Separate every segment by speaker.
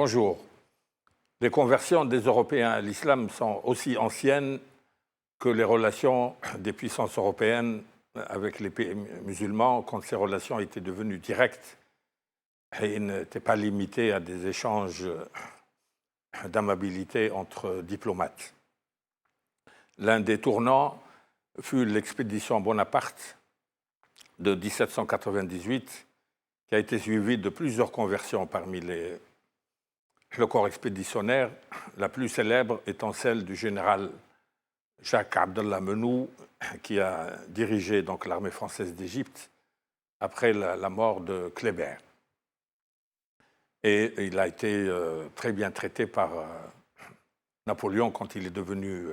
Speaker 1: Bonjour. Les conversions des Européens à l'islam sont aussi anciennes que les relations des puissances européennes avec les pays musulmans quand ces relations étaient devenues directes et n'étaient pas limitées à des échanges d'amabilité entre diplomates. L'un des tournants fut l'expédition Bonaparte de 1798, qui a été suivie de plusieurs conversions parmi le corps expéditionnaire, la plus célèbre étant celle du général Jacques Abdallah Menou, qui a dirigé donc l'armée française d'Égypte après la mort de Kléber. Et il a été très bien traité par Napoléon quand il est devenu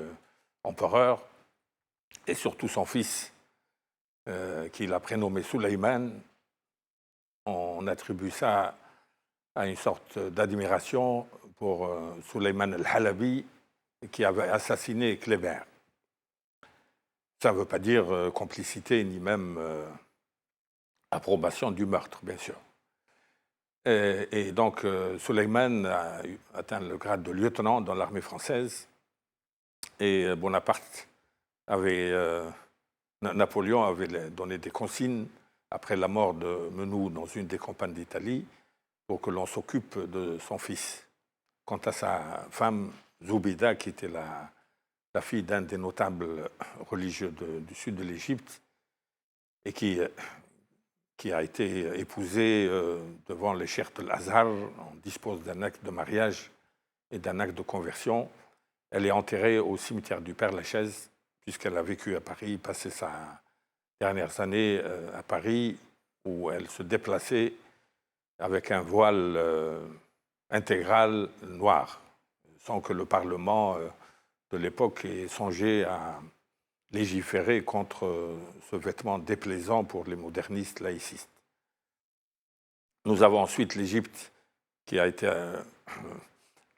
Speaker 1: empereur, et surtout son fils, qu'il a prénommé Sulayman. On attribue ça à une sorte d'admiration pour Sulayman al-Halabi, qui avait assassiné Kléber. Ça ne veut pas dire complicité ni même approbation du meurtre, bien sûr. Et donc, Sulayman a atteint le grade de lieutenant dans l'armée française, et Bonaparte Napoléon avait donné des consignes après la mort de Menou dans une des campagnes d'Italie pour que l'on s'occupe de son fils. Quant à sa femme, Zoubida, qui était la fille d'un des notables religieux du sud de l'Égypte et qui a été épousée devant les cheikhs de l'Azhar, on dispose d'un acte de mariage et d'un acte de conversion. Elle est enterrée au cimetière du Père-Lachaise, puisqu'elle a vécu à Paris, passé ses dernières années à Paris, où elle se déplaçait avec un voile intégral noir, sans que le Parlement de l'époque ait songé à légiférer contre ce vêtement déplaisant pour les modernistes laïcistes. Nous avons ensuite l'Égypte, qui a été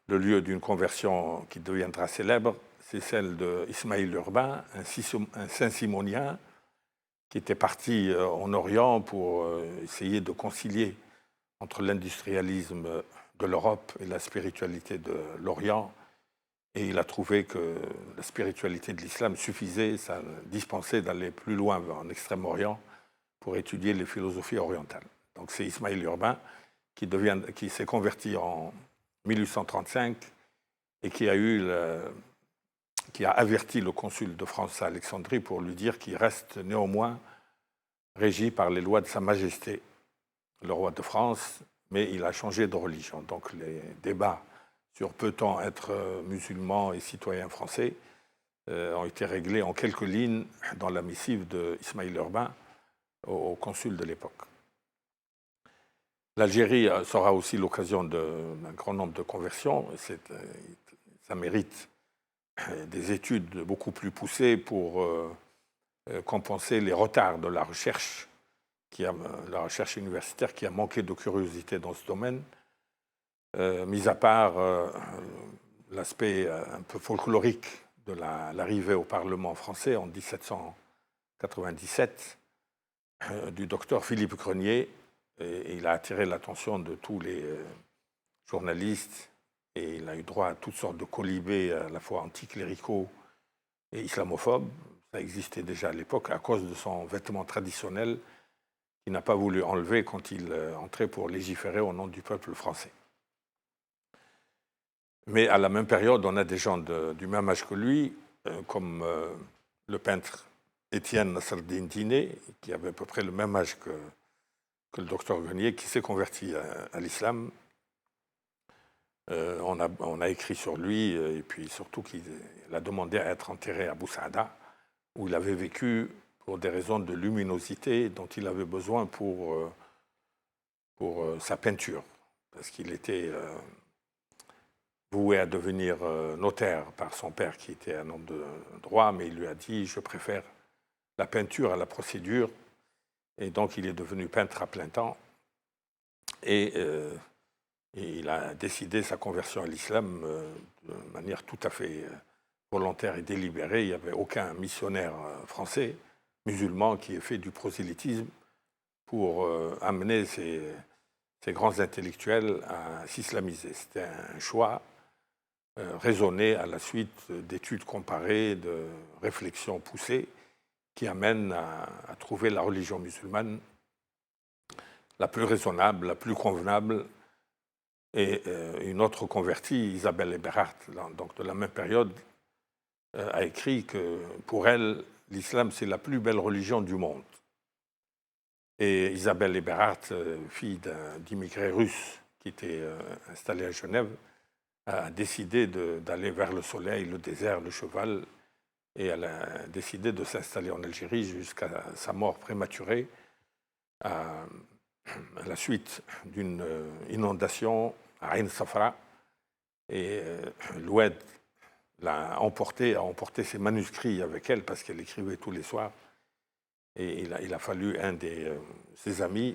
Speaker 1: le lieu d'une conversion qui deviendra célèbre. C'est celle d'Ismaïl Urbain, un Saint-Simonien, qui était parti en Orient pour essayer de concilier entre l'industrialisme de l'Europe et la spiritualité de l'Orient. Et il a trouvé que la spiritualité de l'islam suffisait, ça dispensait d'aller plus loin en Extrême-Orient pour étudier les philosophies orientales. Donc c'est Ismaïl Urbain qui s'est converti en 1835 et qui a averti le consul de France à Alexandrie pour lui dire qu'il reste néanmoins régi par les lois de Sa Majesté, le roi de France, mais il a changé de religion. Donc les débats sur peut-on être musulman et citoyen français ont été réglés en quelques lignes dans la missive d'Ismaïl Urbain au consul de l'époque. L'Algérie sera aussi l'occasion d'un grand nombre de conversions. Ça mérite des études beaucoup plus poussées pour compenser les retards de la recherche universitaire qui a manqué de curiosité dans ce domaine. Mis à part l'aspect un peu folklorique de l'arrivée au Parlement français en 1797 du docteur Philippe Grenier, et il a attiré l'attention de tous les journalistes et il a eu droit à toutes sortes de colibés à la fois anticléricaux et islamophobes. Ça existait déjà à l'époque à cause de son vêtement traditionnel qu'il n'a pas voulu enlever quand il entrait pour légiférer au nom du peuple français. Mais à la même période, on a des gens du même âge que lui, comme le peintre Étienne Nasreddin Diné, qui avait à peu près le même âge que le docteur Grenier, qui s'est converti à l'islam. On a écrit sur lui, et puis surtout qu'il a demandé à être enterré à Boussaada, où il avait vécu pour des raisons de luminosité dont il avait besoin pour sa peinture, parce qu'il était voué à devenir notaire par son père, qui était un homme de droit, mais il lui a dit « je préfère la peinture à la procédure ». Et donc, il est devenu peintre à plein temps. Et il a décidé sa conversion à l'islam de manière tout à fait volontaire et délibérée. Il n'y avait aucun missionnaire français, musulman, qui ait fait du prosélytisme pour amener ces grands intellectuels à s'islamiser. C'était un choix raisonné à la suite d'études comparées, de réflexions poussées, qui amènent à trouver la religion musulmane la plus raisonnable, la plus convenable. Et une autre convertie, Isabelle Eberhardt, donc de la même période, a écrit que pour elle, l'islam, c'est la plus belle religion du monde. Et Isabelle Eberhardt, fille d'immigrés russes qui étaient installés à Genève, a décidé d'aller vers le soleil, le désert, le cheval, et elle a décidé de s'installer en Algérie jusqu'à sa mort prématurée à la suite d'une inondation à Ain Safra. Et l'Oued a emporté ses manuscrits avec elle parce qu'elle écrivait tous les soirs. Et il a fallu un de ses amis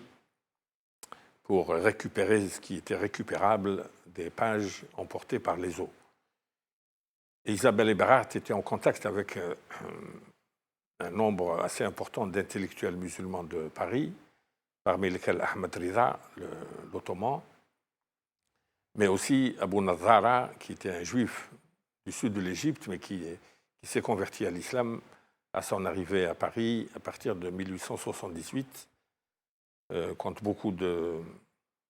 Speaker 1: pour récupérer ce qui était récupérable des pages emportées par les eaux. Et Isabelle Eberhardt était en contact avec un nombre assez important d'intellectuels musulmans de Paris, parmi lesquels Ahmed Rida, l'ottoman, mais aussi Abu Nazara, qui était un juif du sud de l'Égypte, mais qui s'est converti à l'islam à son arrivée à Paris à partir de 1878, quand beaucoup de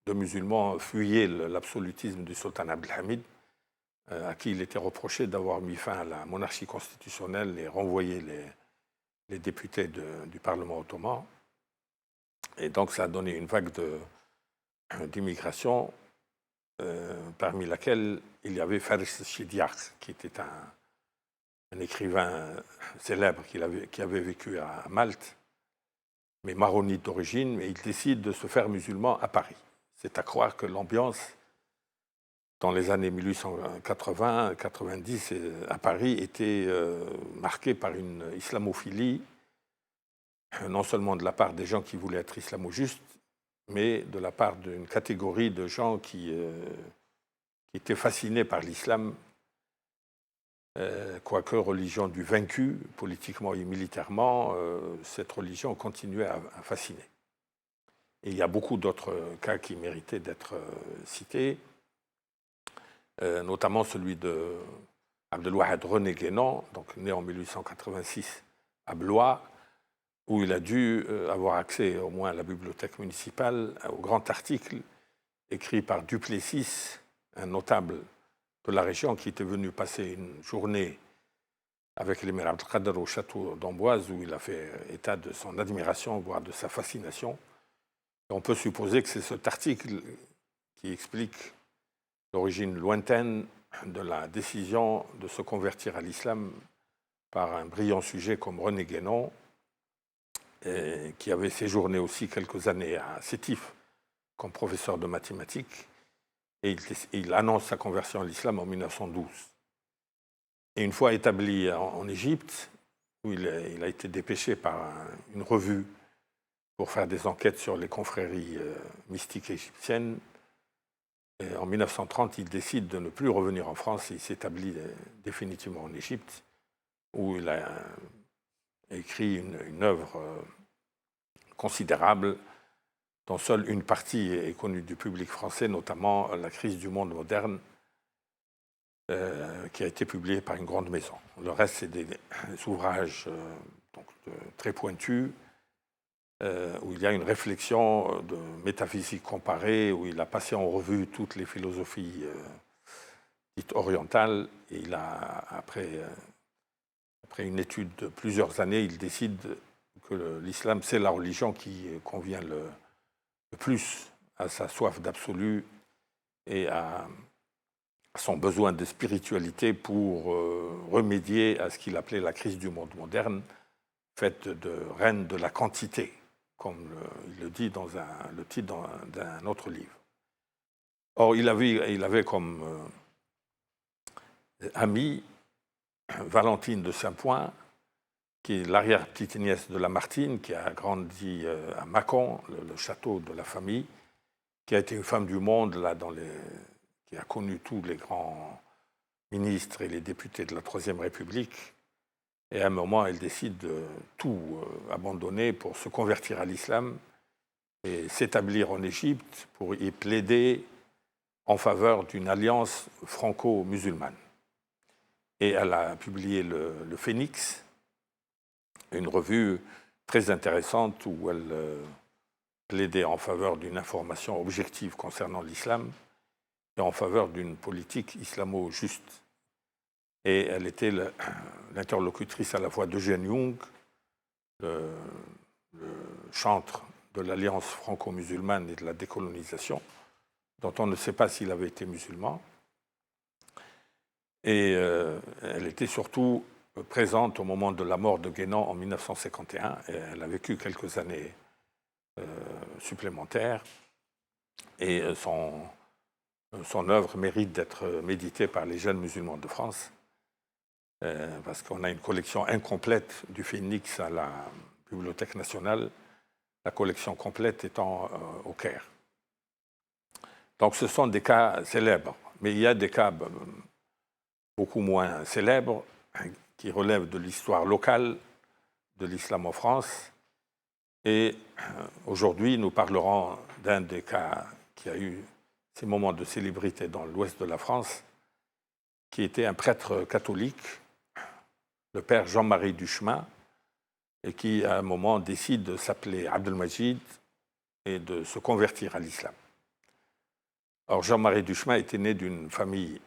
Speaker 1: musulmans fuyaient l'absolutisme du sultan Abdelhamid, à qui il était reproché d'avoir mis fin à la monarchie constitutionnelle et renvoyé les députés du Parlement ottoman. Et donc ça a donné une vague d'immigration, parmi laquelle il y avait Faris Chidiak, qui était un écrivain célèbre qui avait vécu à Malte, mais maronite d'origine, mais il décide de se faire musulman à Paris. C'est à croire que l'ambiance dans les années 1880-90 à Paris était marquée par une islamophilie, non seulement de la part des gens qui voulaient être islamo-justes, mais de la part d'une catégorie de gens qui étaient fascinés par l'islam, quoique religion du vaincu, politiquement et militairement, cette religion continuait à fasciner. Et il y a beaucoup d'autres cas qui méritaient d'être cités, notamment celui de Abdelwahid René Guénon, donc né en 1886 à Blois, où il a dû avoir accès au moins à la bibliothèque municipale, au grand article écrit par Duplessis, un notable de la région qui était venu passer une journée avec l'émir Abdelkader au château d'Amboise, où il a fait état de son admiration, voire de sa fascination. Et on peut supposer que c'est cet article qui explique l'origine lointaine de la décision de se convertir à l'islam par un brillant sujet comme René Guénon, qui avait séjourné aussi quelques années à Sétif comme professeur de mathématiques, et il annonce sa conversion à l'islam en 1912. Et une fois établi en Égypte, où il a été dépêché par une revue pour faire des enquêtes sur les confréries mystiques égyptiennes, et en 1930, il décide de ne plus revenir en France et il s'établit définitivement en Égypte, où il a écrit une œuvre considérable, dont seule une partie est connue du public français, notamment La crise du monde moderne, qui a été publiée par une grande maison. Le reste, c'est des ouvrages très pointus, où il y a une réflexion de métaphysique comparée, où il a passé en revue toutes les philosophies dites orientales, et il a, après une étude de plusieurs années, il décide que l'islam, c'est la religion qui convient le plus à sa soif d'absolu et à son besoin de spiritualité pour remédier à ce qu'il appelait la crise du monde moderne, faite de reine de la quantité, comme il le dit dans le titre d'un autre livre. Or, il avait comme amie Valentine de Saint-Point, qui est l'arrière-petite-nièce de Lamartine, qui a grandi à Mâcon, le château de la famille, qui a été une femme du monde, qui a connu tous les grands ministres et les députés de la Troisième République. Et à un moment, elle décide de tout abandonner pour se convertir à l'islam. et s'établir en Égypte pour y plaider en faveur d'une alliance franco-musulmane. Et elle a publié le Phénix, une revue très intéressante où elle plaidait en faveur d'une information objective concernant l'islam et en faveur d'une politique islamo-juste. Et elle était l'interlocutrice à la fois d'Eugène Young, le chantre de l'Alliance franco-musulmane et de la décolonisation, dont on ne sait pas s'il avait été musulman. Et elle était surtout présente au moment de la mort de Guénon en 1951. Et elle a vécu quelques années supplémentaires. Et son œuvre mérite d'être méditée par les jeunes musulmans de France, parce qu'on a une collection incomplète du Phénix à la Bibliothèque nationale, la collection complète étant au Caire. Donc ce sont des cas célèbres, mais il y a des cas beaucoup moins célèbres qui relèvent de l'histoire locale de l'islam en France. Et aujourd'hui, nous parlerons d'un des cas qui a eu ces moments de célébrité dans l'ouest de la France, qui était un prêtre catholique, le père Jean-Marie Duchemin, et qui, à un moment, décide de s'appeler Abdelmajid et de se convertir à l'islam. Alors, Jean-Marie Duchemin était né d'une famille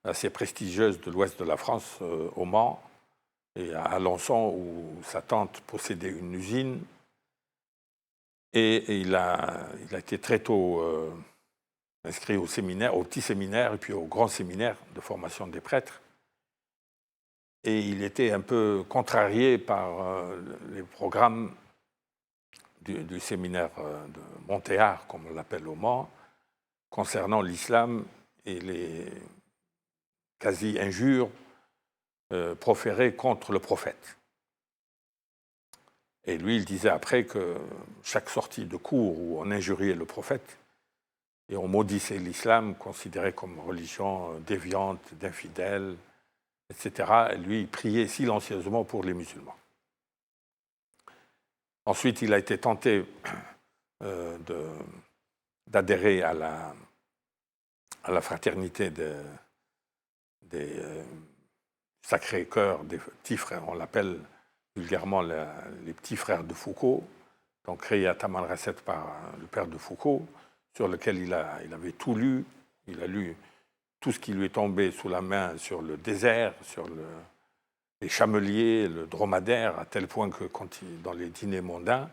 Speaker 1: assez prestigieuse de l'ouest de la France, au Mans, et à Alençon, où sa tante possédait une usine. Et il a été très tôt inscrit au séminaire, au petit séminaire et puis au grand séminaire de formation des prêtres. Et il était un peu contrarié par les programmes du séminaire de Montéard, comme on l'appelle au Mans, concernant l'islam et les quasi-injures proférées contre le prophète. Et lui, il disait après que chaque sortie de cours où on injuriait le prophète et on maudissait l'islam, considéré comme religion déviante, d'infidèle, etc., lui, il priait silencieusement pour les musulmans. Ensuite, il a été tenté d'adhérer à la fraternité des Sacré-Cœur, des petits frères, on l'appelle vulgairement les petits frères de Foucault, donc créé à Tamanrasset par le père de Foucault, sur lequel il avait tout lu. Il a lu tout ce qui lui est tombé sous la main sur le désert, sur les chameliers, le dromadaire, à tel point que dans les dîners mondains,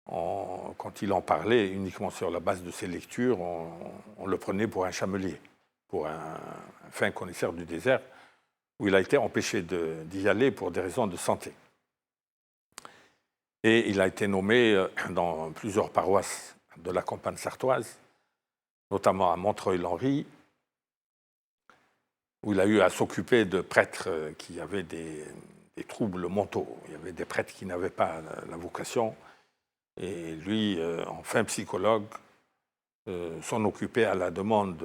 Speaker 1: quand il en parlait uniquement sur la base de ses lectures, on le prenait pour un chamelier, pour un fin connaisseur du désert, où il a été empêché d'y aller pour des raisons de santé. Et il a été nommé dans plusieurs paroisses de la campagne sartoise, notamment à Montreuil-l'Henri, où il a eu à s'occuper de prêtres qui avaient des troubles mentaux. Il y avait des prêtres qui n'avaient pas la vocation. Et lui, enfin psychologue, s'en occupait à la demande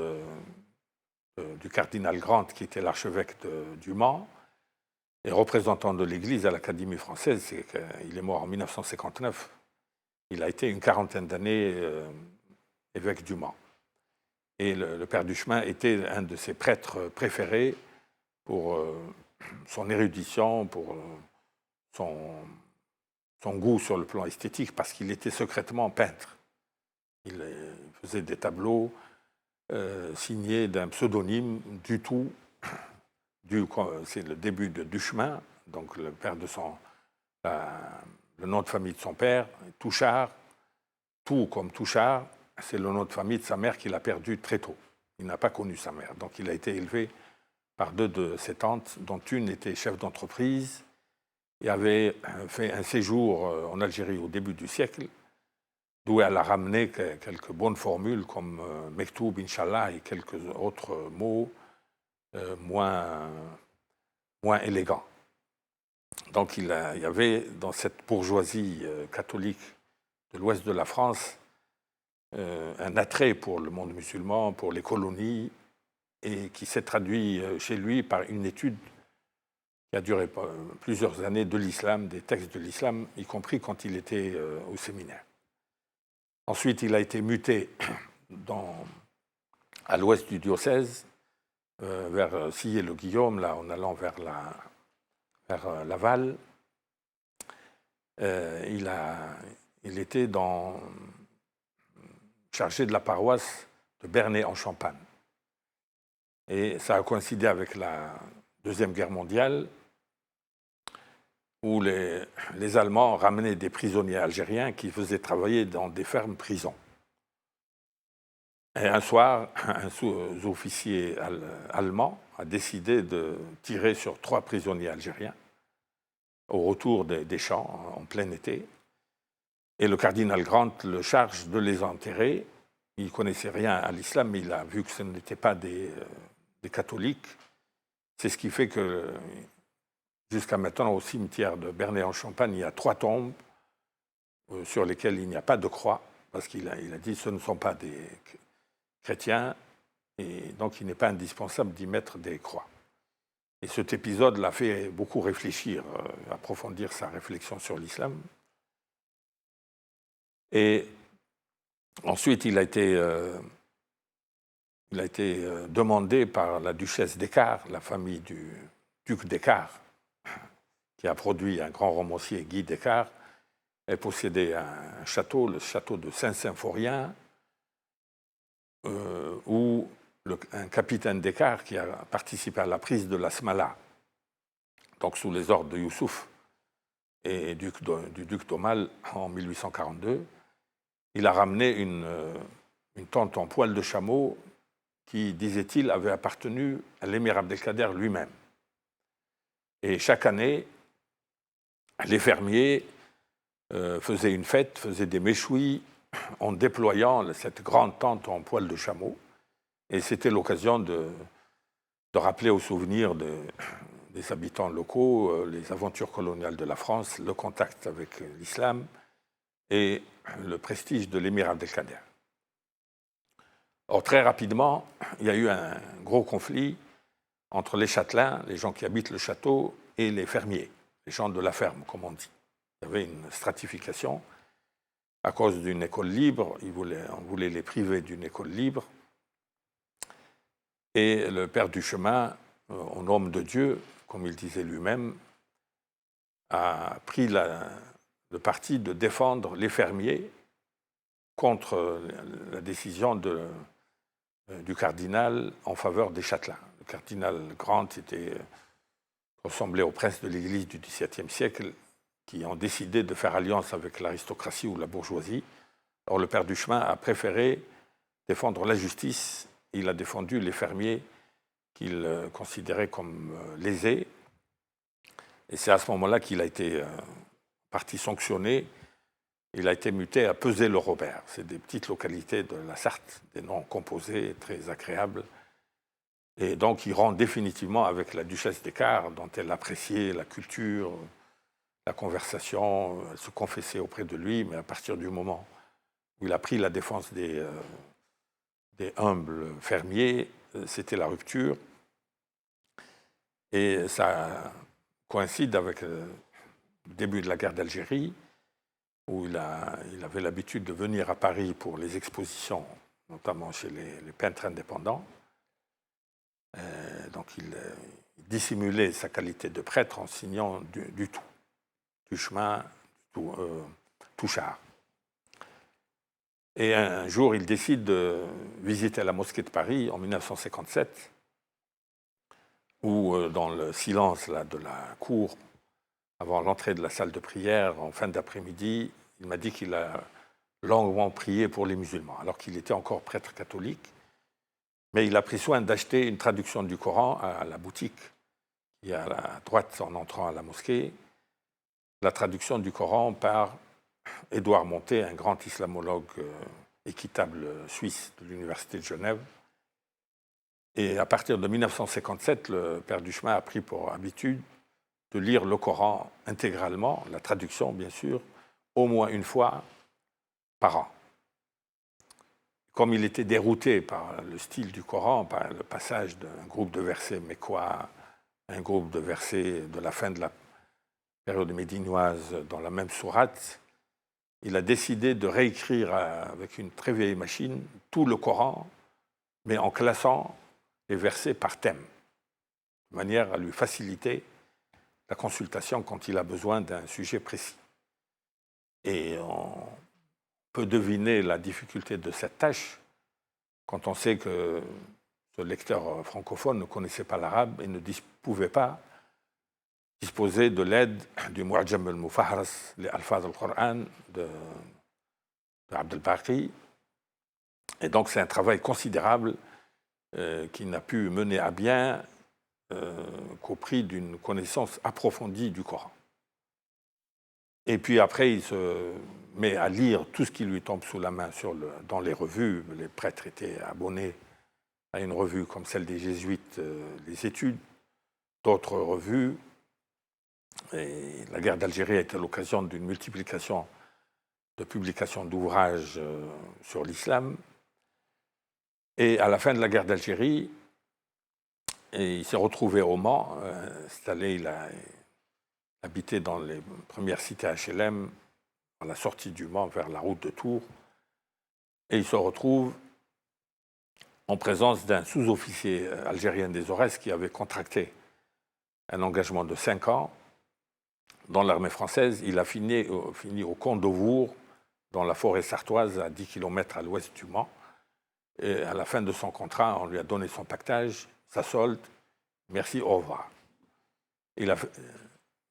Speaker 1: du cardinal Grant, qui était l'archevêque du Mans, et représentant de l'Église à l'Académie française. Il est mort en 1959. Il a été une quarantaine d'années évêque du Mans. Et le père Duchemin était un de ses prêtres préférés pour son érudition, pour son goût sur le plan esthétique, parce qu'il était secrètement peintre. Il faisait des tableaux signés d'un pseudonyme, Dutout. C'est le début de Duchemin, donc le père de le nom de famille de son père, Touchard. Tout comme Touchard, c'est le nom de famille de sa mère qu'il a perdu très tôt. Il n'a pas connu sa mère. Donc il a été élevé par deux de ses tantes, dont une était chef d'entreprise et avait fait un séjour en Algérie au début du siècle, d'où elle a ramené quelques bonnes formules comme Mektoub, Inch'Allah et quelques autres mots moins élégants. Donc il y avait dans cette bourgeoisie catholique de l'ouest de la France un attrait pour le monde musulman, pour les colonies, et qui s'est traduit chez lui par une étude qui a duré plusieurs années, de l'islam, des textes de l'islam, y compris quand il était au séminaire. Ensuite, il a été muté à l'ouest du diocèse, vers Sillé-le-Guillaume, là, en allant vers Laval. Il était chargé de la paroisse de Bernay-en-Champagne. Et ça a coïncidé avec la Deuxième Guerre mondiale, où les Allemands ramenaient des prisonniers algériens qui faisaient travailler dans des fermes-prisons. Et un soir, un sous-officier allemand a décidé de tirer sur 3 prisonniers algériens au retour des champs, en plein été. Et le cardinal Grant le charge de les enterrer. Il ne connaissait rien à l'islam, mais il a vu que ce n'étaient pas des catholiques. C'est ce qui fait que, jusqu'à maintenant, au cimetière de Bernay-en-Champagne, il y a 3 tombes sur lesquelles il n'y a pas de croix, parce qu'il a dit que ce ne sont pas des chrétiens, et donc il n'est pas indispensable d'y mettre des croix. Et cet épisode l'a fait beaucoup réfléchir, approfondir sa réflexion sur l'islam. Et ensuite, il a été demandé par la duchesse d'Écart, la famille du duc d'Écart, qui a produit un grand romancier, Guy d'Écart. Elle possédait un château, le château de Saint-Symphorien, où un capitaine d'Écart qui a participé à la prise de la Smala, donc sous les ordres de Youssouf et du duc d'Aumale en 1842, il a ramené une tente en poil de chameau qui, disait-il, avait appartenu à l'émir Abdelkader lui-même. Et chaque année, les fermiers faisaient une fête, faisaient des méchouis en déployant cette grande tente en poil de chameau. Et c'était l'occasion de rappeler au souvenir des habitants locaux les aventures coloniales de la France, le contact avec l'islam et le prestige de l'émir Abdelkader. Or, très rapidement, il y a eu un gros conflit entre les châtelains, les gens qui habitent le château, et les fermiers, les gens de la ferme, comme on dit. Il y avait une stratification à cause d'une école libre. On voulait les priver d'une école libre. Et le père du chemin, en homme de Dieu, comme il disait lui-même, a pris le parti de défendre les fermiers contre la décision du cardinal en faveur des châtelains. Le cardinal Grant ressemblait au prince de l'Église du XVIIe siècle qui ont décidé de faire alliance avec l'aristocratie ou la bourgeoisie. Or, le père du chemin a préféré défendre la justice. Il a défendu les fermiers qu'il considérait comme lésés. Et c'est à ce moment-là qu'il a été parti sanctionné. Il a été muté à Pesé-le-Robert. C'est des petites localités de la Sarthe, des noms composés, très agréables. Et donc, il rentre définitivement avec la duchesse d'Écart, dont elle appréciait la culture, la conversation, elle se confessait auprès de lui, mais à partir du moment où il a pris la défense des humbles fermiers, c'était la rupture. Et ça coïncide avec le début de la guerre d'Algérie, où il avait l'habitude de venir à Paris pour les expositions, notamment chez les peintres indépendants. Donc il dissimulait sa qualité de prêtre en signant du tout, du chemin, touchard. Et un jour, il décide de visiter la mosquée de Paris en 1957, où, dans le silence là, de la cour, avant l'entrée de la salle de prière, en fin d'après-midi, il m'a dit qu'il a longuement prié pour les musulmans, alors qu'il était encore prêtre catholique. Mais il a pris soin d'acheter une traduction du Coran à la boutique qui est à la droite en entrant à la mosquée. La traduction du Coran par Édouard Montet, un grand islamologue équitable suisse de l'Université de Genève. Et à partir de 1957, le père du chemin a pris pour habitude de lire le Coran intégralement, la traduction bien sûr, au moins une fois par an. Comme il était dérouté par le style du Coran, par le passage d'un groupe de versets mécois un groupe de versets de la fin de la période médinoise dans la même sourate, il a décidé de réécrire avec une très vieille machine tout le Coran, mais en classant les versets par thème, de manière à lui faciliter la consultation quand il a besoin d'un sujet précis. Et on peut deviner la difficulté de cette tâche quand on sait que ce lecteur francophone ne connaissait pas l'arabe et ne pouvait pas disposer de l'aide du Mu'jam al-Mufahras, les Alfaz al-Qur'an de Abd al-Baqi. Et donc c'est un travail considérable qui n'a pu mener à bien qu'au prix d'une connaissance approfondie du Coran. Et puis après, il se met à lire tout ce qui lui tombe sous la main dans les revues. Les prêtres étaient abonnés à une revue comme celle des Jésuites, les Études, d'autres revues. Et la guerre d'Algérie a été l'occasion d'une multiplication de publications d'ouvrages sur l'islam. Et à la fin de la guerre d'Algérie, il s'est retrouvé au Mans, installé, il a habité dans les premières cités HLM, à la sortie du Mans vers la route de Tours. Et il se retrouve en présence d'un sous-officier algérien des Aurès qui avait contracté un engagement de 5 ans dans l'armée française. Il a fini au camp d'Auvour, dans la forêt sartoise, à 10 km à l'ouest du Mans. Et à la fin de son contrat, on lui a donné son pactage, sa solde. Merci, au revoir. Il a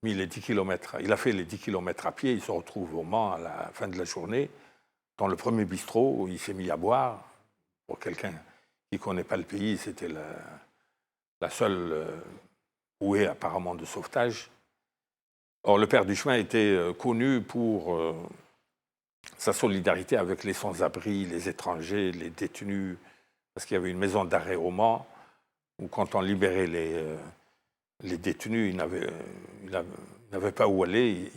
Speaker 1: mis les 10 km, il a fait les 10 km à pied. Il se retrouve au Mans à la fin de la journée, dans le premier bistrot où il s'est mis à boire. Pour quelqu'un qui ne connaît pas le pays, c'était la seule bouée apparemment de sauvetage. Or, le père Duchemin était connu pour sa solidarité avec les sans-abri, les étrangers, les détenus, parce qu'il y avait une maison d'arrêt au Mans, où quand on libérait les détenus, ils n'avaient pas où aller,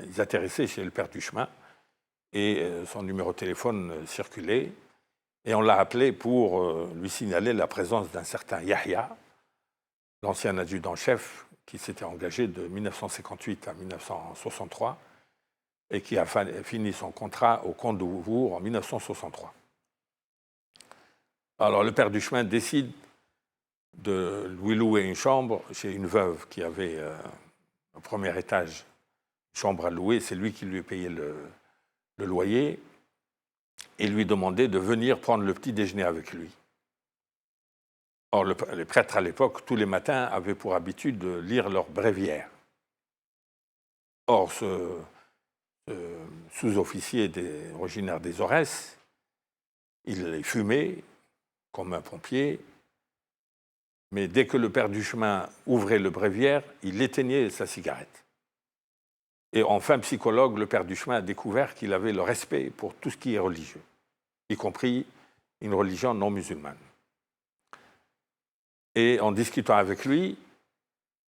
Speaker 1: ils atterrissaient chez le père Duchemin, et son numéro de téléphone circulait, et on l'a appelé pour lui signaler la présence d'un certain Yahya, l'ancien adjudant-chef, qui s'était engagé de 1958 à 1963, et qui a fini son contrat au camp d'Auvour en 1963. Alors le père Duchemin décide de lui louer une chambre chez une veuve qui avait au premier étage une chambre à louer. C'est lui qui lui payait le loyer et lui demandait de venir prendre le petit déjeuner avec lui. Or, les prêtres à l'époque, tous les matins, avaient pour habitude de lire leur bréviaire. Or, ce sous-officier originaire des Aurès, il fumait comme un pompier, mais dès que le père Duchemin ouvrait le bréviaire, il éteignait sa cigarette. Et enfin, psychologue, le père Duchemin a découvert qu'il avait le respect pour tout ce qui est religieux, y compris une religion non musulmane. Et en discutant avec lui,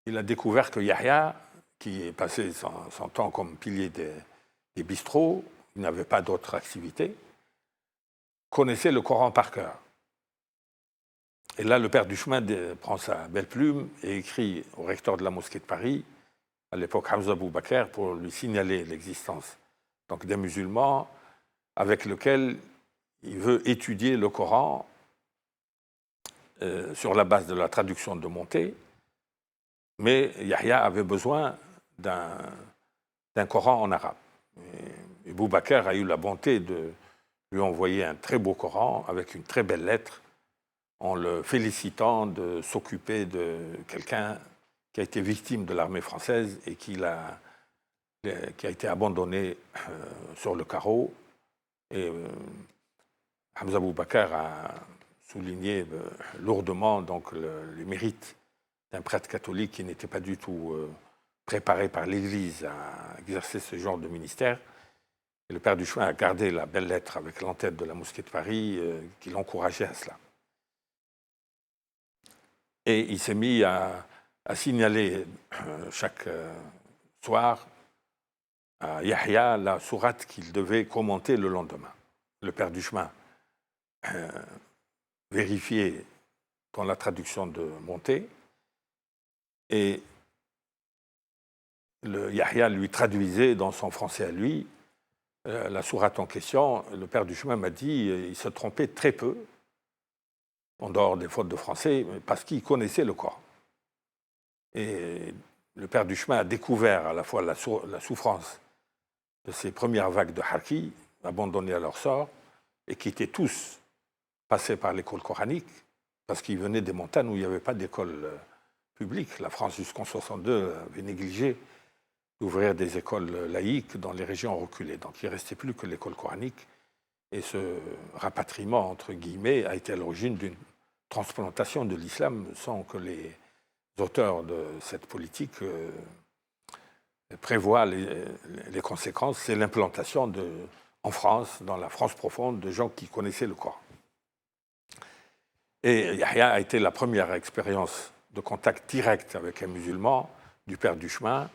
Speaker 1: il a découvert que Yahya, qui passait son temps comme pilier des bistrots, il n'avait pas d'autre activité, connaissait le Coran par cœur. Et là, le père Duchemin prend sa belle plume et écrit au recteur de la mosquée de Paris, à l'époque Hamza Boubaker, pour lui signaler l'existence donc des musulmans avec lesquels il veut étudier le Coran sur la base de la traduction de Monté. Mais Yahya avait besoin d'un Coran en arabe. Et Boubaker a eu la bonté de lui envoyer un très beau Coran avec une très belle lettre en le félicitant de s'occuper de quelqu'un qui a été victime de l'armée française et qui a été abandonné sur le carreau. Et Hamza Boubaker a souligné lourdement donc, les mérites d'un prêtre catholique qui n'était pas du tout préparé par l'Église à exercer ce genre de ministère. Et le père Duchemin a gardé la belle lettre avec l'entête de la mosquée de Paris qui l'encourageait à cela. Et il s'est mis à signaler chaque soir à Yahya la sourate qu'il devait commenter le lendemain. Le père Duchemin vérifiait dans la traduction de Monté Et le Yahya lui traduisait dans son français à lui la sourate en question. Le père du chemin m'a dit il se trompait très peu, en dehors des fautes de français, parce qu'il connaissait le Coran. Et le père du chemin a découvert à la fois la souffrance de ces premières vagues de harkis, abandonnés à leur sort, et qui étaient tous passés par l'école coranique, parce qu'ils venaient des montagnes où il n'y avait pas d'école publique. La France, jusqu'en 1962, avait négligé d'ouvrir des écoles laïques dans les régions reculées. Donc il ne restait plus que l'école coranique. Et ce rapatriement, entre guillemets, a été à l'origine d'une transplantation de l'islam sans que les auteurs de cette politique prévoient les conséquences. C'est l'implantation en France, dans la France profonde, de gens qui connaissaient le Coran. Et Yahya a été la première expérience de contact direct avec un musulman du père du chemin,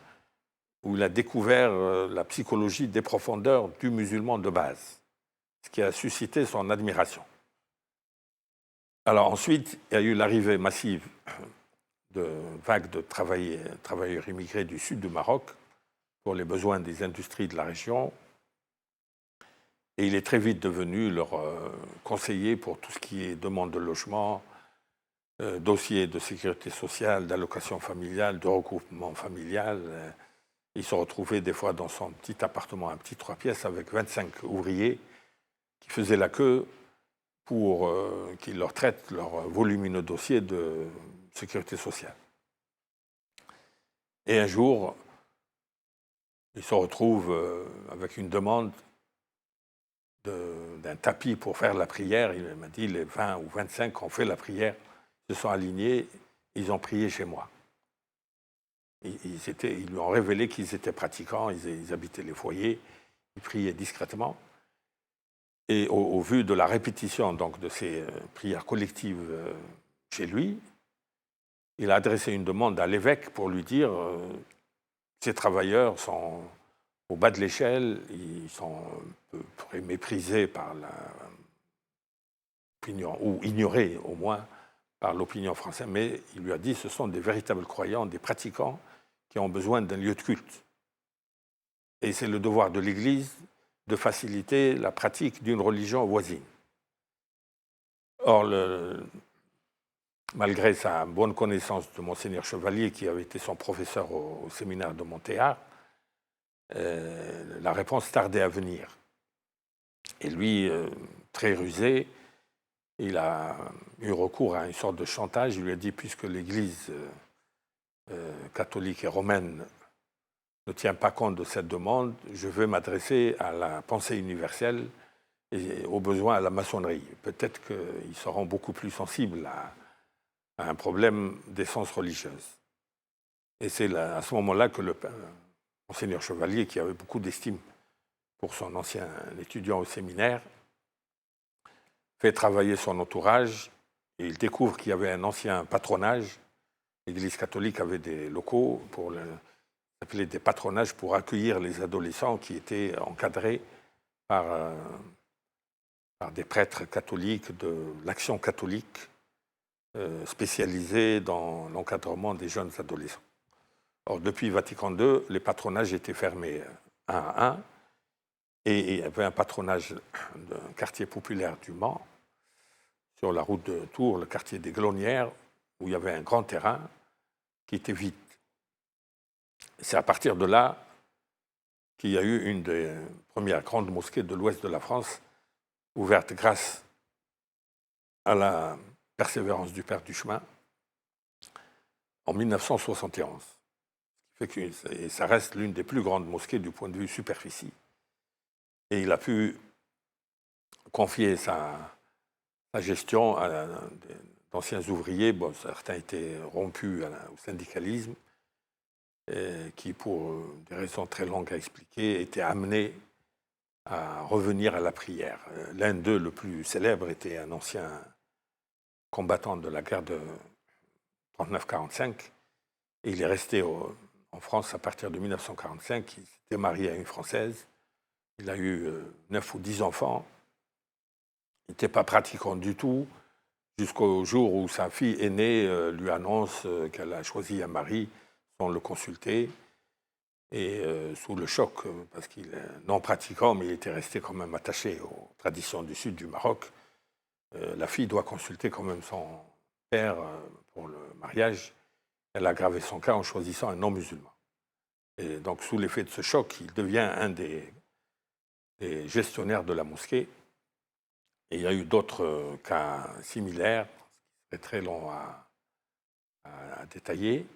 Speaker 1: où il a découvert la psychologie des profondeurs du musulman de base, ce qui a suscité son admiration. Alors ensuite, il y a eu l'arrivée massive de vagues de travailleurs immigrés du sud du Maroc pour les besoins des industries de la région. Et il est très vite devenu leur conseiller pour tout ce qui est demande de logement, dossier de sécurité sociale, d'allocation familiale, de regroupement familial. Il se retrouvait des fois dans son petit appartement, un petit 3 pièces, avec 25 ouvriers qui faisaient la queue pour qu'ils leur traitent leur volumineux dossier de sécurité sociale. Et un jour, il se retrouve avec une demande d'un tapis pour faire la prière. Il m'a dit, les 20 ou 25 ont fait la prière, se sont alignés, ils ont prié chez moi. Ils lui ont révélé qu'ils étaient pratiquants, ils habitaient les foyers, ils priaient discrètement. Et au vu de la répétition donc, de ces prières collectives chez lui, il a adressé une demande à l'évêque pour lui dire ces travailleurs sont au bas de l'échelle, ils sont un peu méprisés par l'opinion, ou ignorés au moins par l'opinion française, mais il lui a dit ce sont des véritables croyants, des pratiquants qui ont besoin d'un lieu de culte. Et c'est le devoir de l'Église de faciliter la pratique d'une religion voisine. Or, malgré sa bonne connaissance de Monseigneur Chevalier, qui avait été son professeur au séminaire de Montéard, la réponse tardait à venir. Et lui, très rusé, il a eu recours à une sorte de chantage. Il lui a dit, puisque l'Église catholique et romaine ne tient pas compte de cette demande, je vais m'adresser à la pensée universelle et aux besoins à la maçonnerie. Peut-être qu'ils seront beaucoup plus sensibles à un problème d'essence religieuse. Et c'est à ce moment-là que le Monseigneur Chevalier, qui avait beaucoup d'estime pour son ancien étudiant au séminaire, fait travailler son entourage et il découvre qu'il y avait un ancien patronage. L'Église catholique avait des locaux appelés des patronages pour accueillir les adolescents qui étaient encadrés par des prêtres catholiques de l'Action catholique spécialisés dans l'encadrement des jeunes adolescents. Or, depuis Vatican II, les patronages étaient fermés un à un et il y avait un patronage d'un quartier populaire du Mans, sur la route de Tours, le quartier des Glonnières, où il y avait un grand terrain qui était vide. C'est à partir de là qu'il y a eu une des premières grandes mosquées de l'ouest de la France, ouverte grâce à la persévérance du Père du Chemin en 1971. Et ça reste l'une des plus grandes mosquées du point de vue superficie. Et il a pu confier sa gestion à d'anciens ouvriers. Bon, certains étaient rompus au syndicalisme, qui, pour des raisons très longues à expliquer, étaient amenés à revenir à la prière. L'un d'eux, le plus célèbre, était un ancien combattant de la guerre de 39-45, et il est resté en France à partir de 1945. Il s'était marié à une Française. Il a eu 9 ou 10 enfants. Il n'était pas pratiquant du tout. jusqu'au jour où sa fille aînée lui annonce qu'elle a choisi un mari sans le consulter. Et sous le choc, parce qu'il est non pratiquant, mais il était resté quand même attaché aux traditions du sud du Maroc, la fille doit consulter quand même son père pour le mariage. Elle a aggravé son cas en choisissant un non-musulman. Et donc, sous l'effet de ce choc, il devient un des gestionnaires de la mosquée. Et il y a eu d'autres cas similaires, c'est très long à détailler.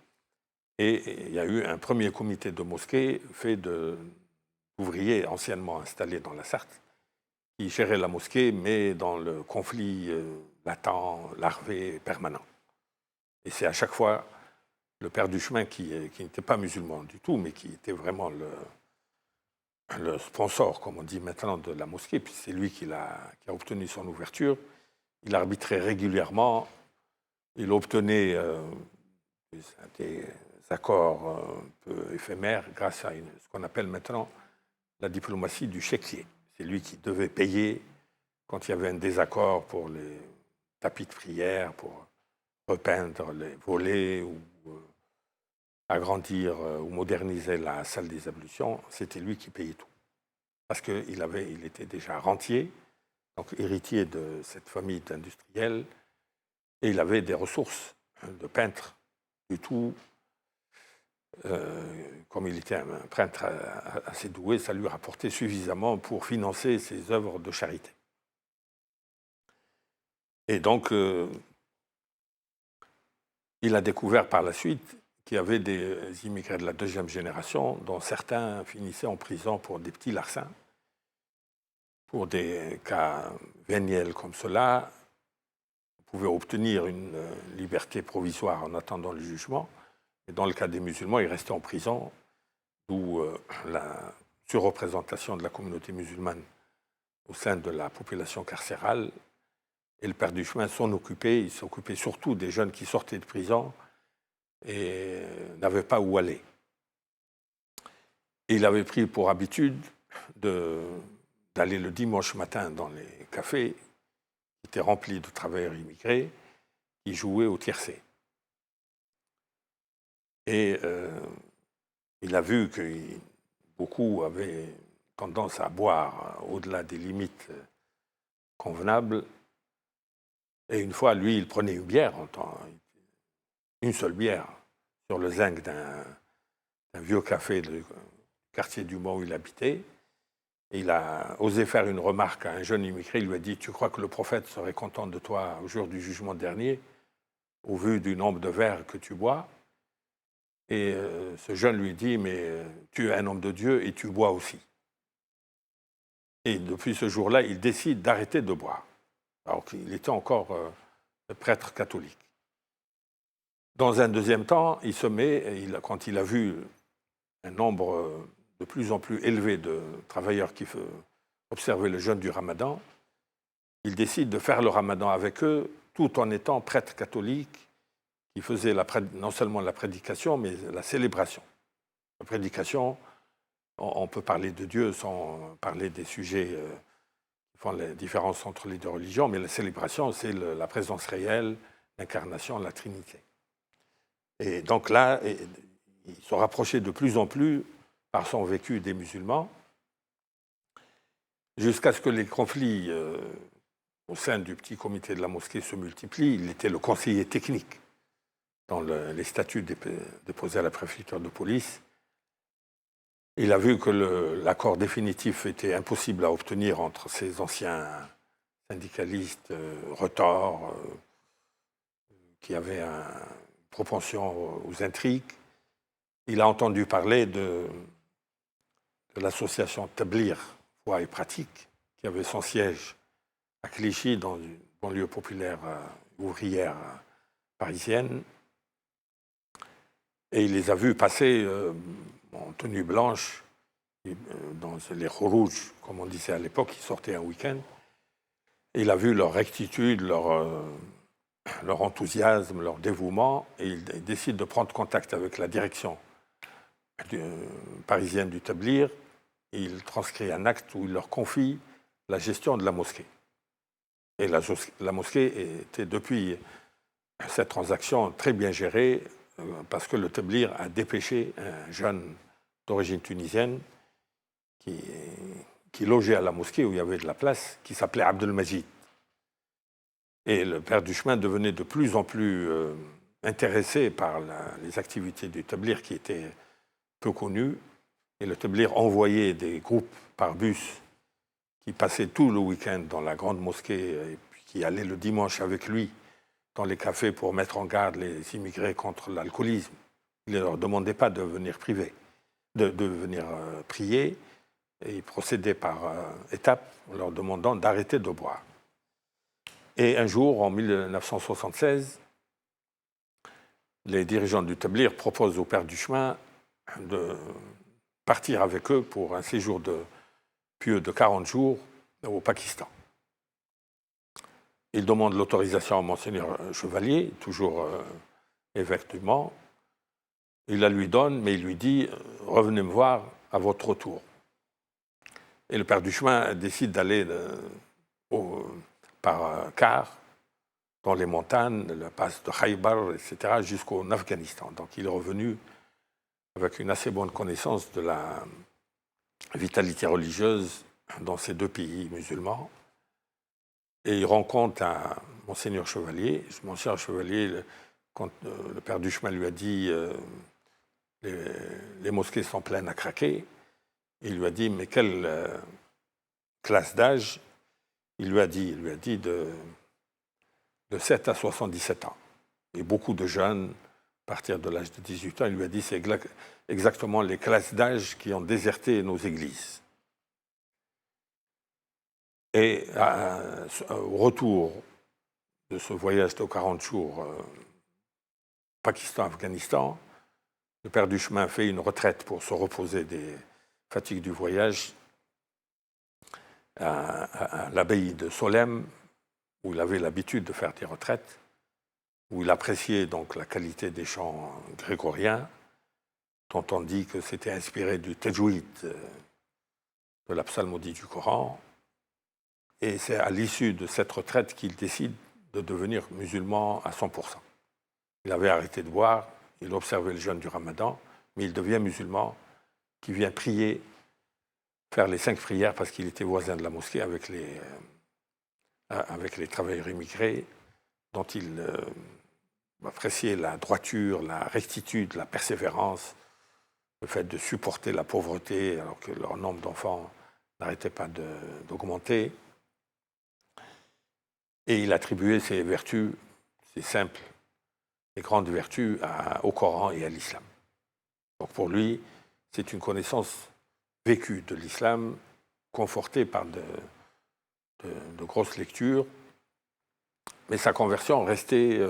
Speaker 1: Et il y a eu un premier comité de mosquée fait d'ouvriers anciennement installés dans la Sarthe, qui gérait la mosquée, mais dans le conflit latent, larvé, permanent. Et c'est à chaque fois le père du chemin qui n'était pas musulman du tout, mais qui était vraiment le sponsor, comme on dit maintenant, de la mosquée, puis c'est lui qui a obtenu son ouverture. Il arbitrait régulièrement, il obtenait des accords un peu éphémères grâce à ce qu'on appelle maintenant la diplomatie du chéquier. C'est lui qui devait payer quand il y avait un désaccord pour les tapis de prière, pour repeindre les volets ou agrandir ou moderniser la salle des ablutions. C'était lui qui payait tout. Parce qu'il était déjà rentier, donc héritier de cette famille d'industriels, et il avait des ressources de peintre du tout. Comme il était un peintre assez doué, ça lui rapportait suffisamment pour financer ses œuvres de charité. Et donc, il a découvert par la suite qu'il y avait des immigrés de la deuxième génération, dont certains finissaient en prison pour des petits larcins. Pour des cas véniels comme cela, on pouvait obtenir une liberté provisoire en attendant le jugement. Et dans le cas des musulmans, ils restaient en prison, d'où la surreprésentation de la communauté musulmane au sein de la population carcérale. Et le père du chemin s'en occupait. Il s'occupait surtout des jeunes qui sortaient de prison et n'avaient pas où aller. Et il avait pris pour habitude d'aller le dimanche matin dans les cafés qui étaient remplis de travailleurs immigrés qui jouaient au tiercé. Et il a vu que beaucoup avaient tendance à boire au-delà des limites convenables. Et une fois, lui, il prenait une bière, une seule bière, sur le zinc d'un vieux café du quartier du Mans où il habitait. Et il a osé faire une remarque à un jeune immigré. Il lui a dit « Tu crois que le prophète serait content de toi au jour du jugement dernier, au vu du nombre de verres que tu bois ?» Et ce jeune lui dit « Mais tu es un homme de Dieu et tu bois aussi. » Et depuis ce jour-là, il décide d'arrêter de boire, alors qu'il était encore prêtre catholique. Dans un deuxième temps, il se met, quand il a vu un nombre de plus en plus élevé de travailleurs qui observaient le jeûne du Ramadan, il décide de faire le Ramadan avec eux, tout en étant prêtre catholique, qui faisait non seulement la prédication, mais la célébration. La prédication, on peut parler de Dieu sans parler des sujets qui font la différence entre les deux religions, mais la célébration, c'est la présence réelle, l'incarnation, la Trinité. Et donc là, il se rapprochait de plus en plus, par son vécu, des musulmans, jusqu'à ce que les conflits au sein du petit comité de la mosquée se multiplient. Il était le conseiller technique dans les statuts déposés à la préfecture de police. Il a vu que l'accord définitif était impossible à obtenir entre ces anciens syndicalistes retors qui avaient une propension aux intrigues. Il a entendu parler de l'association Tablir, Foi et Pratique, qui avait son siège à Clichy, dans une banlieue populaire ouvrière parisienne. Et il les a vus passer en tenue blanche, dans les rouges, comme on disait à l'époque, ils sortaient un week-end. Et il a vu leur rectitude, leur enthousiasme, leur dévouement, et il décide de prendre contact avec la direction parisienne du Tablir, et il transcrit un acte où il leur confie la gestion de la mosquée. Et la mosquée était depuis cette transaction très bien gérée parce que le Teblir a dépêché un jeune d'origine tunisienne qui logeait à la mosquée où il y avait de la place, qui s'appelait Abdelmajid. Et le père du chemin devenait de plus en plus intéressé par les activités du Teblir qui étaient peu connues. Et le Teblir envoyait des groupes par bus qui passaient tout le week-end dans la grande mosquée et puis qui allaient le dimanche avec lui dans les cafés pour mettre en garde les immigrés contre l'alcoolisme. Il ne leur demandait pas de venir venir prier, et il procédait par étapes en leur demandant d'arrêter de boire. Et un jour, en 1976, les dirigeants du Teblir proposent au père du chemin de partir avec eux pour un séjour pieux de 40 jours au Pakistan. Il demande l'autorisation à Monseigneur Chevalier, toujours évêque du Mans. Il la lui donne, mais il lui dit « Revenez me voir à votre retour ». Et le père du chemin décide d'aller par car dans les montagnes, le pass de Khaybar, etc., jusqu'en Afghanistan. Donc il est revenu avec une assez bonne connaissance de la vitalité religieuse dans ces deux pays musulmans. Et il rencontre un Monseigneur Chevalier. Monseigneur Chevalier, quand le père du chemin lui a dit les mosquées sont pleines à craquer, il lui a dit mais quelle classe d'âge? Il lui a dit de 7 à 77 ans. Et beaucoup de jeunes, à partir de l'âge de 18 ans, il lui a dit c'est exactement les classes d'âge qui ont déserté nos églises. Et au retour de ce voyage de 40 jours Pakistan-Afghanistan, le père du chemin fait une retraite pour se reposer des fatigues du voyage à l'abbaye de Solesmes, où il avait l'habitude de faire des retraites, où il appréciait donc la qualité des chants grégoriens, dont on dit que c'était inspiré du tajwid, de la psalmodie du Coran. Et c'est à l'issue de cette retraite qu'il décide de devenir musulman à 100%. Il avait arrêté de boire, il observait le jeûne du Ramadan, mais il devient musulman, qui vient prier, faire les 5 prières parce qu'il était voisin de la mosquée avec les travailleurs immigrés, dont il appréciait la droiture, la rectitude, la persévérance, le fait de supporter la pauvreté alors que leur nombre d'enfants n'arrêtait pas d'augmenter. Et il attribuait ces vertus, ces simples et grandes vertus au Coran et à l'islam. Donc pour lui, c'est une connaissance vécue de l'islam, confortée par de grosses lectures, mais sa conversion restait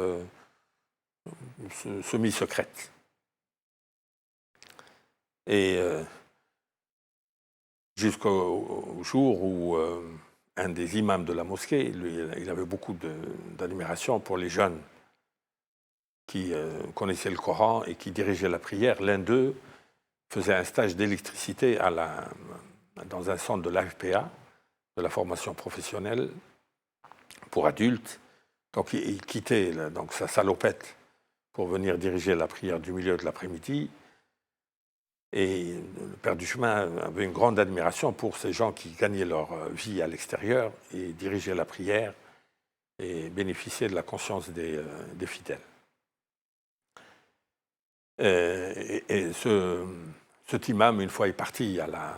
Speaker 1: semi-secrète. Et jusqu'au jour où un des imams de la mosquée, il avait beaucoup d'admiration pour les jeunes qui connaissaient le Coran et qui dirigeaient la prière. L'un d'eux faisait un stage d'électricité dans un centre de l'AFPA, de la formation professionnelle pour adultes. Donc il quittait donc sa salopette pour venir diriger la prière du milieu de l'après-midi. Et le père du chemin avait une grande admiration pour ces gens qui gagnaient leur vie à l'extérieur et dirigeaient la prière et bénéficiaient de la conscience des fidèles. Et cet imam, une fois, est parti à la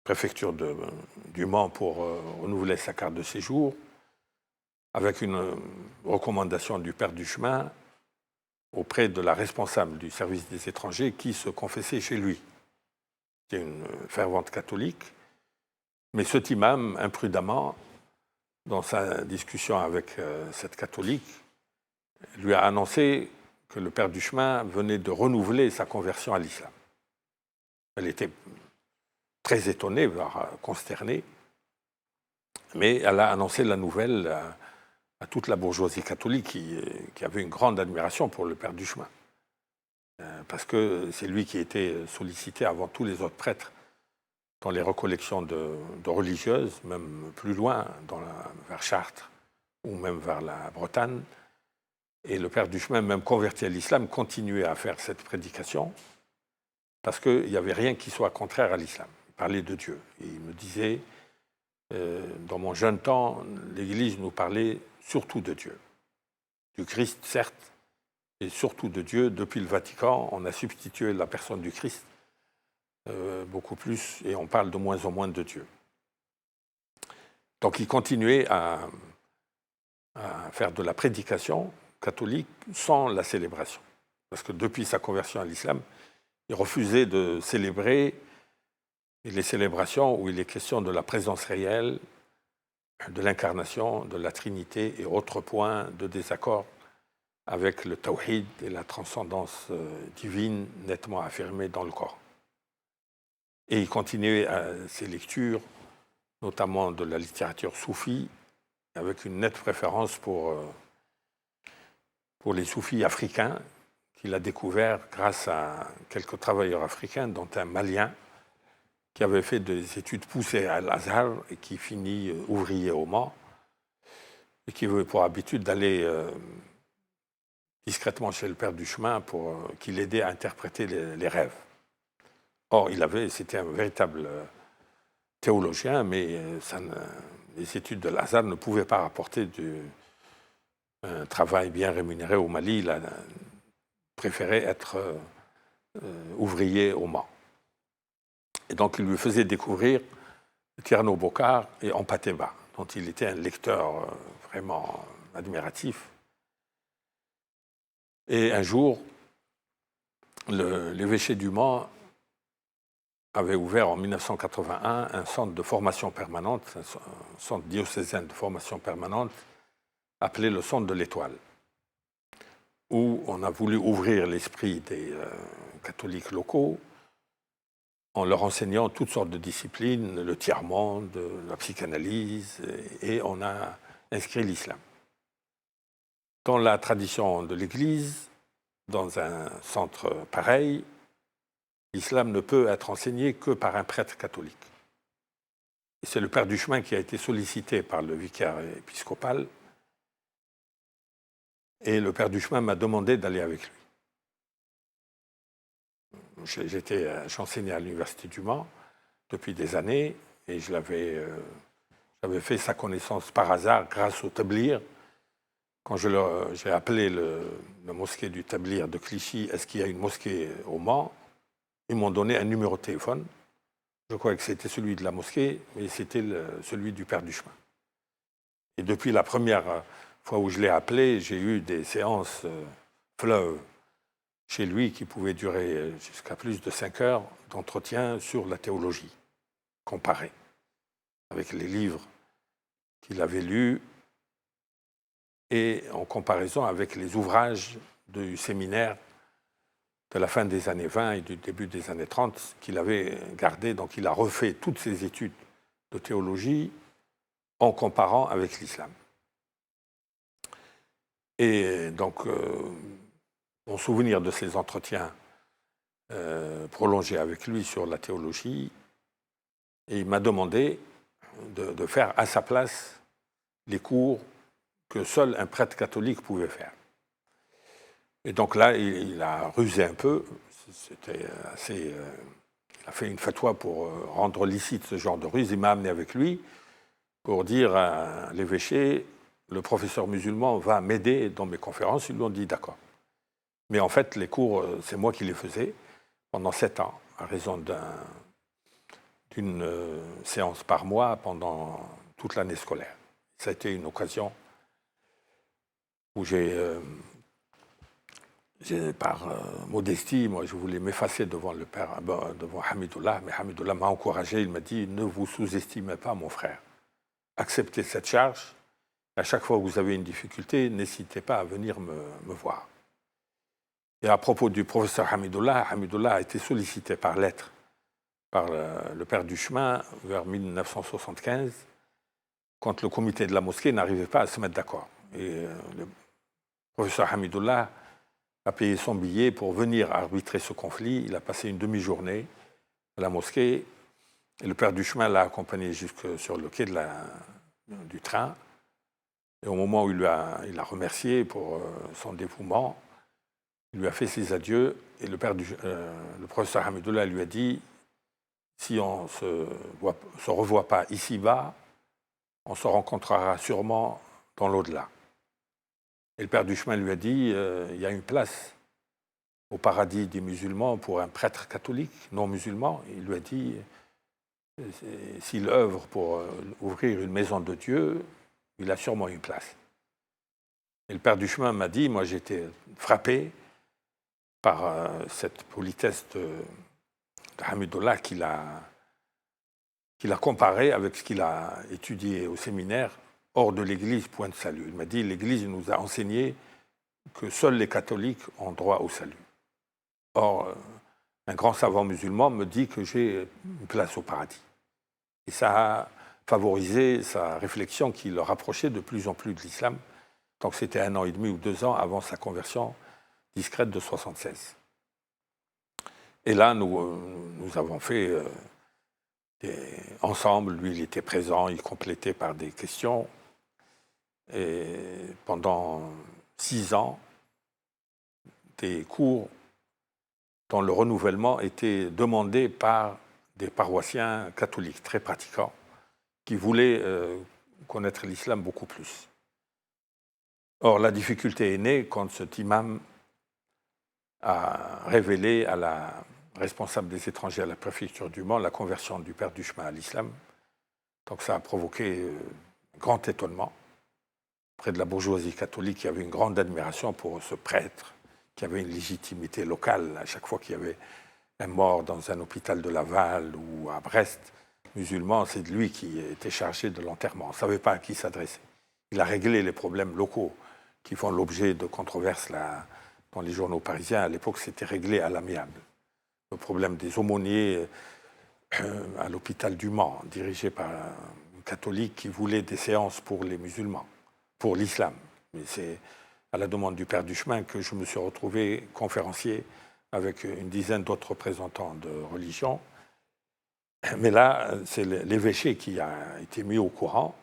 Speaker 1: préfecture du Mans pour renouveler sa carte de séjour, avec une recommandation du père du chemin auprès de la responsable du service des étrangers qui se confessait chez lui. C'était une fervente catholique, mais cet imam, imprudemment, dans sa discussion avec cette catholique, lui a annoncé que le père du chemin venait de renouveler sa conversion à l'islam. Elle était très étonnée, voire consternée, mais elle a annoncé la nouvelle à toute la bourgeoisie catholique qui avait une grande admiration pour le père du chemin. Parce que c'est lui qui était sollicité avant tous les autres prêtres dans les recollections de religieuses, même plus loin, vers Chartres ou même vers la Bretagne. Et le père Duchemin, même converti à l'islam, continuait à faire cette prédication parce qu'il n'y avait rien qui soit contraire à l'islam. Il parlait de Dieu. Et il me disait, dans mon jeune temps, l'Église nous parlait surtout de Dieu. Du Christ, certes, et surtout de Dieu. Depuis le Vatican, on a substitué la personne du Christ beaucoup plus, et on parle de moins en moins de Dieu. Donc il continuait à faire de la prédication catholique sans la célébration. Parce que depuis sa conversion à l'islam, il refusait de célébrer les célébrations où il est question de la présence réelle, de l'incarnation, de la Trinité et autres points de désaccord avec le tawhid et la transcendance divine nettement affirmée dans le Coran. Et il continuait ses lectures, notamment de la littérature soufie, avec une nette préférence pour les soufis africains, qu'il a découvert grâce à quelques travailleurs africains, dont un Malien, qui avait fait des études poussées à Al-Azhar et qui finit ouvrier au Mans, et qui avait pour habitude d'aller discrètement chez le père Duchemin pour qu'il l'aidait à interpréter les rêves. Or, c'était un véritable théologien, mais les études de Al-Azhar ne pouvaient pas rapporter un travail bien rémunéré au Mali. Il a préféré être ouvrier au Mans. Et donc, il lui faisait découvrir Tierno Bokar et Ampateba, dont il était un lecteur vraiment admiratif. Et un jour, l'évêché du Mans avait ouvert en 1981 un centre de formation permanente, un centre diocésain de formation permanente, appelé le Centre de l'Étoile, où on a voulu ouvrir l'esprit des catholiques locaux en leur enseignant toutes sortes de disciplines, le tiers-monde, la psychanalyse, et on a inscrit l'islam. Dans la tradition de l'Église, dans un centre pareil, l'islam ne peut être enseigné que par un prêtre catholique. Et c'est le père Duchemin qui a été sollicité par le vicaire épiscopal, et le père Duchemin m'a demandé d'aller avec lui. J'enseignais à l'université du Mans depuis des années, et j'avais fait sa connaissance par hasard grâce au Tablir. Quand j'ai appelé la mosquée du Tablir de Clichy, est-ce qu'il y a une mosquée au Mans? Ils m'ont donné un numéro de téléphone. Je crois que c'était celui de la mosquée, mais c'était celui du père Duchemin. Et depuis la première fois où je l'ai appelé, j'ai eu des séances fleuves chez lui qui pouvaient durer jusqu'à plus de 5 heures d'entretien sur la théologie comparée, avec les livres qu'il avait lus et en comparaison avec les ouvrages du séminaire de la fin des années 20 et du début des années 30 qu'il avait gardé. Donc il a refait toutes ses études de théologie en comparant avec l'islam. Et donc, mon souvenir de ces entretiens prolongés avec lui sur la théologie, et il m'a demandé de faire à sa place les cours que seul un prêtre catholique pouvait faire. Et donc là, il a rusé un peu. C'était assez. Il a fait une fatwa pour rendre licite ce genre de ruse. Il m'a amené avec lui pour dire à l'évêché, le professeur musulman va m'aider dans mes conférences. Ils lui ont dit d'accord. Mais en fait, les cours, c'est moi qui les faisais pendant 7 ans, à raison d'une séance par mois pendant toute l'année scolaire. Ça a été une occasion où par modestie, moi, je voulais m'effacer devant le père, devant Hamidullah, mais Hamidullah m'a encouragé. Il m'a dit, ne vous sous-estimez pas, mon frère. Acceptez cette charge. À chaque fois que vous avez une difficulté, n'hésitez pas à venir me voir. Et à propos du professeur Hamidullah, Hamidullah a été sollicité par lettre par le père Duchemin vers 1975, quand le comité de la mosquée n'arrivait pas à se mettre d'accord. Et le professeur Hamidullah a payé son billet pour venir arbitrer ce conflit. Il a passé une demi-journée à la mosquée Et le père du chemin l'a accompagné jusque sur le quai du train. Et au moment où il a remercié pour son dévouement, il lui a fait ses adieux. Et le professeur Hamidullah lui a dit, si on ne se revoit pas ici-bas, on se rencontrera sûrement dans l'au-delà. Et le père du chemin lui a dit, il y a une place au paradis des musulmans pour un prêtre catholique non musulman. Il lui a dit, s'il œuvre pour ouvrir une maison de Dieu, il a sûrement une place. Et le père du chemin m'a dit, moi j'étais frappé par cette politesse de Hamidullah qu'il a comparé avec ce qu'il a étudié au séminaire, hors de l'Église, point de salut. Il m'a dit, l'Église nous a enseigné que seuls les catholiques ont droit au salut. Or, un grand savant musulman me dit que j'ai une place au paradis. Et ça a favorisé sa réflexion qui le rapprochait de plus en plus de l'islam. Donc c'était 1 an et demi ou 2 ans avant sa conversion discrète de 1976. Et là, nous avons fait ensemble, lui il était présent, il complétait par des questions. Et pendant 6 ans, des cours dont le renouvellement était demandé par des paroissiens catholiques très pratiquants qui voulaient connaître l'islam beaucoup plus. Or, la difficulté est née quand cet imam a révélé à la responsable des étrangers à la préfecture du Mans la conversion du père du chemin à l'islam. Donc ça a provoqué grand étonnement auprès de la bourgeoisie catholique qui avait une grande admiration pour ce prêtre qui avait une légitimité locale. À chaque fois qu'il y avait un mort dans un hôpital de Laval ou à Brest, musulman, c'est de lui qui était chargé de l'enterrement. On ne savait pas à qui s'adresser. Il a réglé les problèmes locaux qui font l'objet de controverses dans les journaux parisiens. À l'époque, c'était réglé à l'amiable. Le problème des aumôniers à l'hôpital du Mans, dirigé par un catholique qui voulait des séances pour les musulmans, pour l'islam. Mais c'est à la demande du père du chemin que je me suis retrouvé conférencier avec une dizaine d'autres représentants de religion. Mais là, c'est l'évêché qui a été mis au courant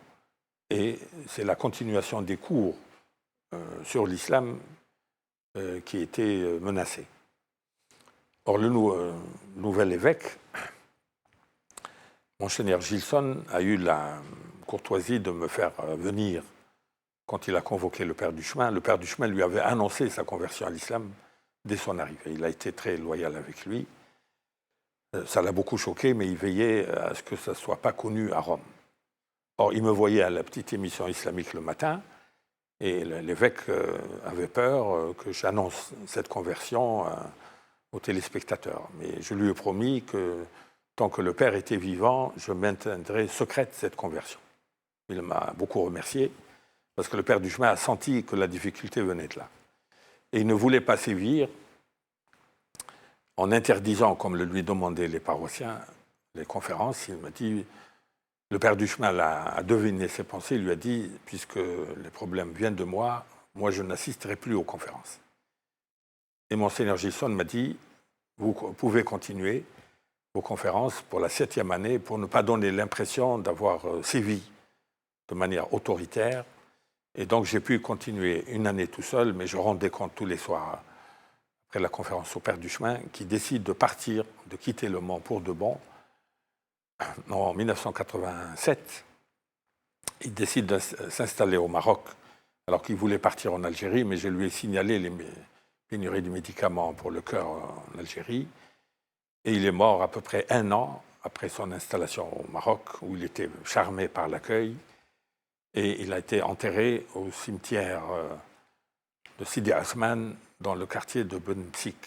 Speaker 1: et c'est la continuation des cours sur l'islam qui était menacée. Or, le nouvel évêque, Monseigneur Gilson, a eu la courtoisie de me faire venir quand il a convoqué le père du chemin. Le père du chemin lui avait annoncé sa conversion à l'islam dès son arrivée. Il a été très loyal avec lui. Ça l'a beaucoup choqué, mais il veillait à ce que ça ne soit pas connu à Rome. Or, il me voyait à la petite émission islamique le matin, et l'évêque avait peur que j'annonce cette conversion aux téléspectateurs. Mais je lui ai promis que tant que le père était vivant, je maintiendrais secrète cette conversion. Il m'a beaucoup remercié, parce que le père du chemin a senti que la difficulté venait de là. Et il ne voulait pas sévir en interdisant, comme le lui demandaient les paroissiens, les conférences. Il m'a dit, le père du chemin a deviné ses pensées, il lui a dit, puisque les problèmes viennent de moi, moi je n'assisterai plus aux conférences. Et Monseigneur Gilson m'a dit, vous pouvez continuer vos conférences pour la 7e année pour ne pas donner l'impression d'avoir sévi de manière autoritaire. Et donc j'ai pu continuer 1 année tout seul, mais je rendais compte tous les soirs après la conférence au père du chemin, qui décide de partir, de quitter le Mans pour de bon. En 1987, il décide de s'installer au Maroc, alors qu'il voulait partir en Algérie, mais je lui ai signalé les pénuries de médicaments pour le cœur en Algérie. Et il est mort à peu près 1 an après son installation au Maroc, où il était charmé par l'accueil. Et il a été enterré au cimetière de Sidi Ousmane, dans le quartier de Benmsik.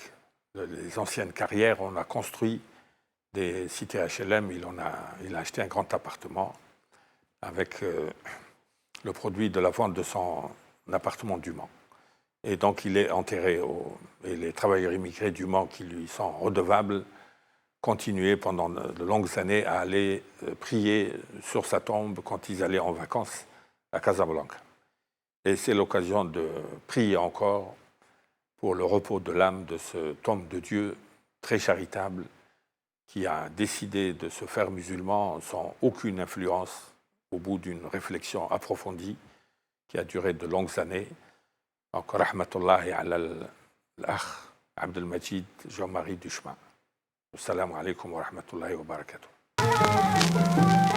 Speaker 1: Les anciennes carrières, on a construit des cités HLM, il a acheté un grand appartement avec le produit de la vente de son appartement du Mans. Et donc il est enterré, et les travailleurs immigrés du Mans qui lui sont redevables continuaient pendant de longues années à aller prier sur sa tombe quand ils allaient en vacances à Casablanca. Et c'est l'occasion de prier encore pour le repos de l'âme de ce homme de Dieu très charitable qui a décidé de se faire musulman sans aucune influence, au bout d'une réflexion approfondie qui a duré de longues années. Donc, rahmatullahi ala l'akh Abdelmajid Jean-Marie Duchemin. Assalamu alaikum wa rahmatullahi wa barakatuh.